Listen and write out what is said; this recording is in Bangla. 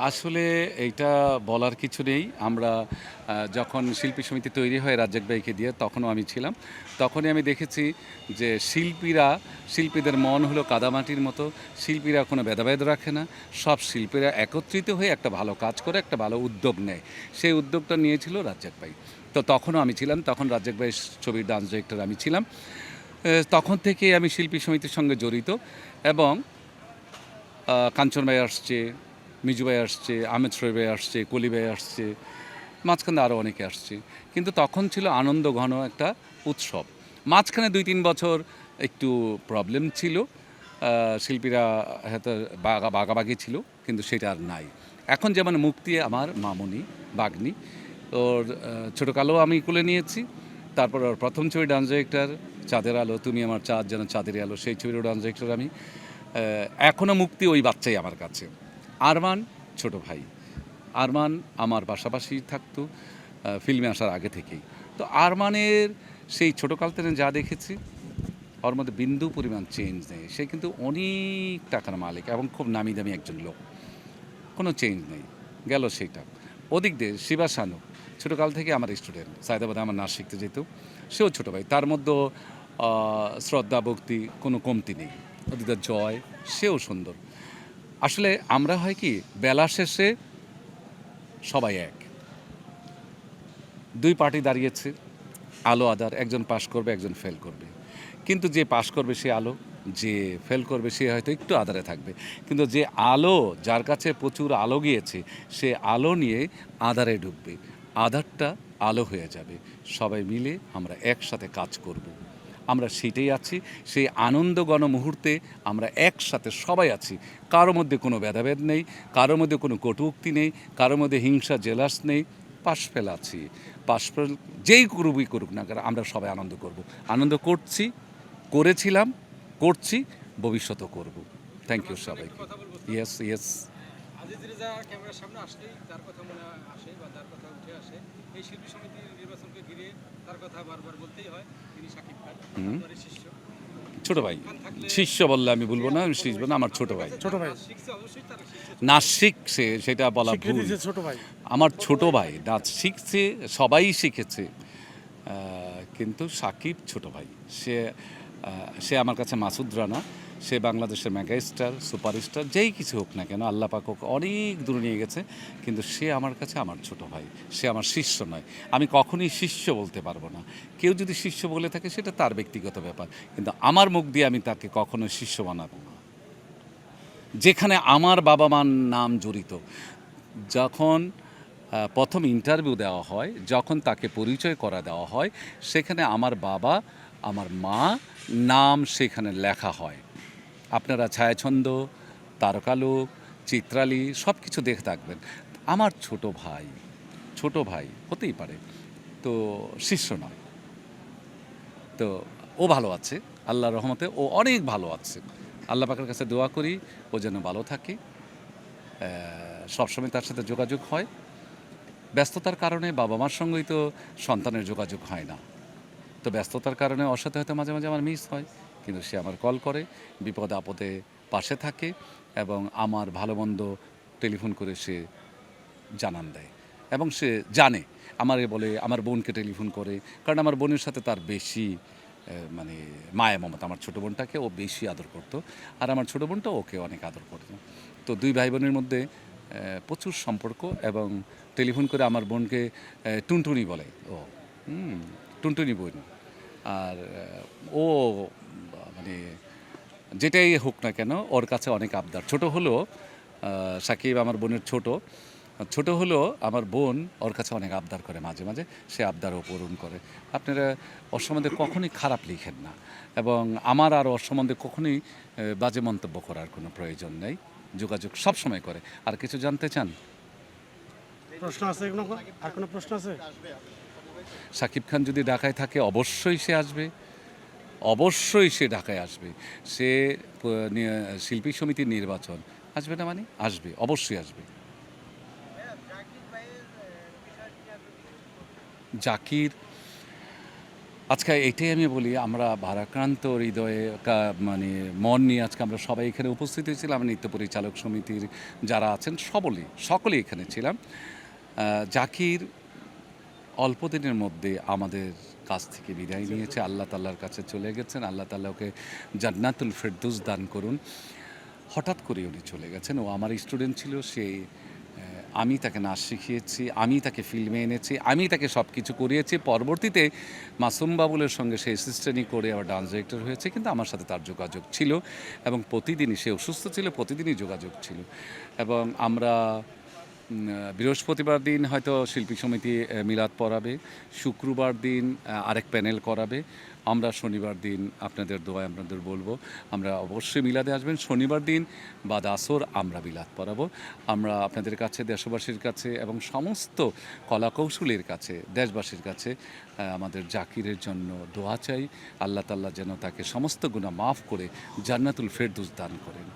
আসলে এইটা বলার কিছু নেই। আমরা যখন শিল্পী সমিতি তৈরি হয় রাজ্জাক ভাইকে দিয়ে তখনও আমি ছিলাম। তখনই আমি দেখেছি যে শিল্পীদের মন হলো কাদামাটির মতো। শিল্পীরা কোনো ভেদাভেদ রাখে না। সব শিল্পীরা একত্রিত হয়ে একটা ভালো কাজ করে, একটা ভালো উদ্যোগ নেয়। সেই উদ্যোগটা নিয়েছিল রাজ্জাক ভাই। তো তখনও আমি ছিলাম। তখন রাজ্জাক ভাইয়ের ছবির ডান্স ডিরেক্টর আমি ছিলাম। তখন থেকেই আমি শিল্পী সমিতির সঙ্গে জড়িত এবং কাঞ্চন ভাই আসছে, মিজু ভাই আসছে, আহমেদ শরীফ ভাই আসছে, কলি ভাই আসছে, মাঝখানে আরও অনেকে আসছে। কিন্তু তখন ছিল আনন্দ ঘন একটা উৎসব। মাঝখানে ২-৩ বছর একটু প্রবলেম ছিল। শিল্পীরা হয়তো বাগাবাগি ছিল, কিন্তু সেটা আর নাই। এখন যেমন মুক্তি আমার মামনি, বাগ্নি, ওর ছোটো কালো আমি কোলে নিয়েছি। তারপর ওর প্রথম ছবি ডান্স ডিরেক্টর চাঁদের আলো, তুমি আমার চাঁদ যেন চাঁদের আলো, সেই ছবিরও ডান্স ডিরেক্টর আমি। এখনও মুক্তি ওই বাচ্চাই আমার কাছে। আরমান ছোট ভাই। আরমান আমার পাশাপাশি থাকতো ফিল্মে আসার আগে থেকেই। তো আরমানের সেই ছোটোকাল থেকে যা দেখেছি, ওর মধ্যে বিন্দু পরিমাণ চেঞ্জ নেই। সে কিন্তু অনেক টাকার মালিক এবং খুব নামি দামি একজন লোক। কোনো চেঞ্জ নেই, গেল সেইটা। ওদিক দিয়ে শিবা শানু ছোটোকাল থেকে আমার স্টুডেন্ট, সায়দাবাদে আমার নাচ শিখতে যেত। সেও ছোটো ভাই, তার মধ্যে শ্রদ্ধা ভক্তি কোনো কমতি নেই। ওদিক দিয়ে জয়, সেও সুন্দর। আসলে আমরা হয় কি, বেলা শেষে সবাই এক। দুই পার্টি দাঁড়িয়েছে, আলো আধার, একজন পাশ করবে, একজন ফেল করবে। কিন্তু যে পাশ করবে সে আলো, যে ফেল করবে সে হয়তো একটু আধারে থাকবে। কিন্তু যে আলো, যার কাছে প্রচুর আলো গিয়েছে, সে আলো নিয়ে আধারে ঢুকবে, আধারটা আলো হয়ে যাবে। সবাই মিলে আমরা একসাথে কাজ করব। আমরা সেটাই আছি, সেই আনন্দঘন মুহূর্তে আমরা একসাথে সবাই আছি। কারো মধ্যে কোনো ভেদাভেদ নেই, কারোর মধ্যে কোনো কটূক্তি নেই, কারোর মধ্যে হিংসা জেলাস নেই। পাশফেল আছি, পাশফেল যেই করুকই করুক না কেন, আমরা সবাই আনন্দ করব। আনন্দ করছি, করেছিলাম, করছি, ভবিষ্যতেও করব। থ্যাংক ইউ সবাইকে। Yes yes. আজিজ রেজা ক্যামেরার সামনে আসলেই তার কথা মনে আসে বা তার কথা উঠে আসে। এই শিল্পী সমিতির নির্বাচনকে ঘিরে তার কথা বারবার বলতেই হয়। তিনি শাকিব খান, আপনারই শিষ্য। ছোট ভাই, শাকিব খান থাকলে শিষ্য বললে আমি বলবো না, আমি শিখবো না, আমার ছোট ভাই। ছোট ভাই শিখছে, অবশ্যই তার শিষ্য ছোট নাচ ভাই। শিখছে সেটা বলা স্বীকৃতি ভুল। দিয়েছে ছোট ভাই। আমার ছোট ভাই নাচ শিখছে, সবাই শিখেছে। কিন্তু সাকিব ছোট ভাই। সে আমার কাছে মাসুদ রানা। সে বাংলাদেশের মেগা স্টার, সুপারস্টার, যেই কিছু হোক না কেন, আল্লাহ পাক ওকে অনেক দূরে নিয়ে গেছে। কিন্তু সে আমার কাছে আমার ছোট ভাই, সে আমার শিষ্য নয়। আমি কখনই শিষ্য বলতে পারবো না। কেউ যদি শিষ্য বলে থাকে সেটা তার ব্যক্তিগত ব্যাপার, কিন্তু আমার মুখ দিয়ে আমি তাকে কখনো শিষ্য বানাবো না। যেখানে আমার বাবা মার নাম জড়িত, যখন প্রথম ইন্টারভিউ দেওয়া হয়, যখন তাকে পরিচয় করা দেওয়া হয়, সেখানে আমার বাবা, আমার মা নাম সেখানে লেখা হয়। আপনারা ছায়াছন্দ, তারকালোক, চিত্রালী সব কিছু দেখে থাকবেন। আমার ছোট ভাই হতেই পারে, তো শিষ্য নয়। তো ও ভালো আছে, আল্লাহর রহমতে ও অনেক ভালো আছে। আল্লাহ পাকের কাছে দোয়া করি ও যেন ভালো থাকে। সবসময় তার সাথে যোগাযোগ হয়। ব্যস্ততার কারণে বাবা মার সঙ্গেই তো সন্তানের যোগাযোগ হয় না। তো ব্যস্ততার কারণে ওর সাথে হয়তো মাঝে মাঝে আমার মিস হয়, কিন্তু সে আমার কল করে, বিপদে আপদে পাশে থাকে এবং আমার ভালো মন্দ টেলিফোন করে সে জানান দেয়। এবং সে জানে, আমারে বলে, আমার বোনকে টেলিফোন করে, কারণ আমার বোনের সাথে তার বেশি মানে মায়া মমতা। আমার ছোটো বোনটাকে ও বেশি আদর করতো, আর আমার ছোটো বোনটা ওকে অনেক আদর করতো। তো দুই ভাই বোনের মধ্যে প্রচুর সম্পর্ক। এবং টেলিফোন করে আমার বোনকে টুনটুনি বলে ও, টুনটুনি বোন। আর ও মানে যেটাই হোক না কেন ওর কাছে অনেক আবদার। ছোট হলেও সাকিব আমার বোনের ছোট হলেও আমার বোন ওর কাছে অনেক আবদার করে, মাঝে মাঝে সে আবদারও পূরণ করে। আপনারা ওর সম্বন্ধে কখনোই খারাপ লিখেন না, এবং আমার আর ওর সম্বন্ধে কখনোই বাজে মন্তব্য করার কোনো প্রয়োজন নেই। যোগাযোগ সব সময় করে। আর কিছু জানতে চান? প্রশ্ন আছে কোনো? আর কোনো প্রশ্ন আছে? সাকিব খান যদি ঢাকায় থাকে অবশ্যই সে আসবে, অবশ্যই সে ঢাকায় আসবে। সে শিল্পী সমিতির নির্বাচন আসবে না মানে আসবে, অবশ্যই আসবে। জাকির আজকে এটাই আমি বলি, আমরা ভারাক্রান্ত হৃদয়ে মানে মন নিয়ে আজকে আমরা সবাই এখানে উপস্থিত হয়েছিলাম। নৃত্য পরিচালক সমিতির যারা আছেন সকলেই এখানে ছিলাম। জাকির অল্প দিনের মধ্যে আমাদের কাছ থেকে বিদায় নিয়েছে, আল্লাহ তাল্লার কাছে চলে গেছেন। আল্লাহ তাল্লাহ ওকে জান্নাতুল ফেরদৌস দান করুন। হঠাৎ করে উনি চলে গেছেন। ও আমার স্টুডেন্ট ছিল, আমি তাকে নাচ শিখিয়েছি, আমি তাকে ফিল্মে এনেছি, আমি তাকে সব কিছু করিয়েছি। পরবর্তীতে মাসুম বাবুলের সঙ্গে সে অ্যাসিস্ট্যান্টই করে আবার ডান্স ডিরেক্টর হয়েছে, কিন্তু আমার সাথে তার যোগাযোগ ছিল এবং প্রতিদিনই সে অসুস্থ ছিল, প্রতিদিনই যোগাযোগ ছিল। এবং আমরা বৃহস্পতিবার দিন হয়তো শিল্পী সমিতি মিলাদ পড়াবে, শুক্রবার দিন আরেক প্যানেল করাবে, আমরা শনিবার দিন আপনাদের দোয়ায় আপনাদের বলবো আমরা অবশ্যই মিলাদে আসবেন। শনিবার দিন বাদ আসর আমরা মিলাদ পড়াবো। আমরা আপনাদের কাছে, দেশবাসীর কাছে এবং সমস্ত কলাকৌশলীর কাছে, দেশবাসীর কাছে আমাদের জাকিরের জন্য দোয়া চাই। আল্লাহ তাআলা যেন তাকে সমস্ত গুনাহ মাফ করে জান্নাতুল ফেরদৌস দান করেন।